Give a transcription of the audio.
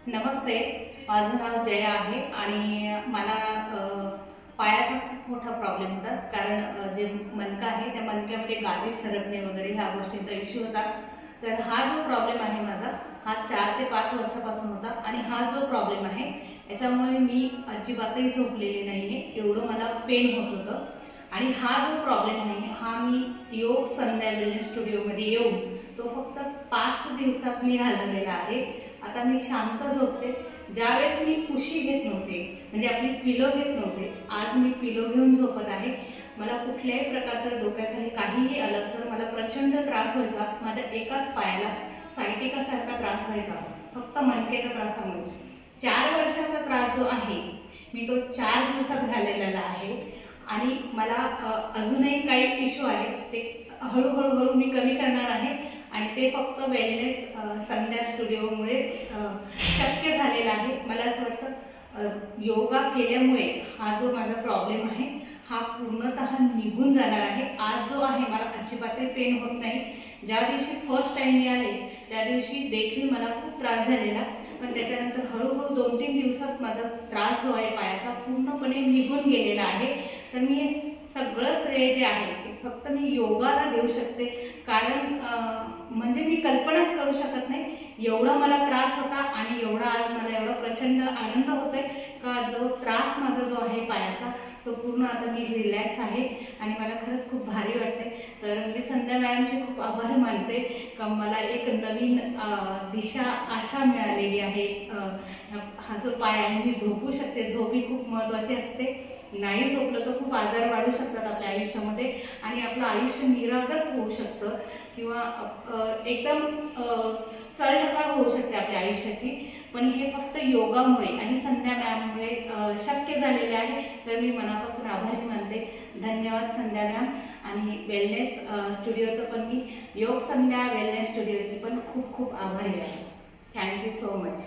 नमस्ते, माझं नाव जया आहे आणि मला पायाचा खूप मोठा प्रॉब्लेम होता। कारण जे मणका आहे त्या मणक्यामध्ये गादी सरकणे वगैरे ह्या गोष्टींचा इश्यू होता। तर हा जो प्रॉब्लेम आहे माझा हा 4 ते 5 वर्षापासून होता आणि हा जो प्रॉब्लेम आहे याच्यामुळे मी अजिबातही झोपलेली नाहीये, एवढं मला पेन होत होतं। आणि हा जो प्रॉब्लेम आहे हा मी योग संध्या वेलनेस स्टुडिओमध्ये येऊन तो फक्त 5 दिवसात मी घालवलेला आहे। आता मी शांत झोपते। ज्यावेळेस मी कुशी घेत नव्हते म्हणजे आपली पिलो घेत नव्हते, आज मी पिलो घेऊन झोपत आहे। मला कुठल्याही प्रकारचा डोक्याखाली काहीही आलं तर मला प्रचंड त्रास व्हायचा। माझ्या एकाच पायाला सायटिकासारखा त्रास व्हायचा, फक्त मणक्याच्या त्रासामुळे। 4 वर्षाचा त्रास जो आहे मी तो 4 दिवसात घालवलेला आहे आणि मला अजूनही काही इश्यू आहे ते हळूहळू मी कमी करणार आहे आणि ते फक्त वेलनेस संध्या स्टुडिओमुळेच शक्य झालेलं आहे। मला असं वाटतं योगा केल्यामुळे हा जो माझा प्रॉब्लेम आहे हा पूर्णतः निघून जाणार आहे। आज जो आहे मला अजिबातही पेन होत नाही। ज्या दिवशी फर्स्ट टाइम मी आले त्या दिवशी देखील मला खूप त्रास झालेला, पण त्याच्यानंतर हळूहळू 2-3 दिवसात माझा त्रास जो आहे पायाचा पूर्णपणे निघून गेलेला आहे। तर मी हे सगळं श्रेय जे आहे ते फक्त मी योगाला देऊ शकते। कारण म्हणजे मी कल्पनाच करू शकत नाही एवढा मला त्रास होता आणि एवढा आज मला एवढा प्रचंड आनंद होतोय का जो त्रास माझा जो आहे पायाचा तो पूर्ण आता मी रिलॅक्स आहे आणि मला खरंच खूप भारी वाटते। तर मी संध्या मॅडमचे खूप आभार मानते का मला एक नवीन दिशा आशा मिळालेली आहे। हा जो पाय आहे मी झोपू शकते, झोप ही खूप महत्त्वाची असते। नाही झोपलं तर खूप आजार वाढू शकतात आपल्या आयुष्यामध्ये आणि आपलं आयुष्य निरागस होऊ शकतं किंवा एकदम चढउतार होऊ शकते आपल्या आयुष्याची। पण हे फक्त योगामुळे आणि संध्या मॅममुळे शक्य झालेले आहे। तर मी मनापासून आभारी मानते। धन्यवाद संध्या मॅम। आणि वेलनेस स्टुडिओचं पण मी योग संध्या वेलनेस स्टुडिओची पण खूप खूप आभारी आहे। Thank you so much.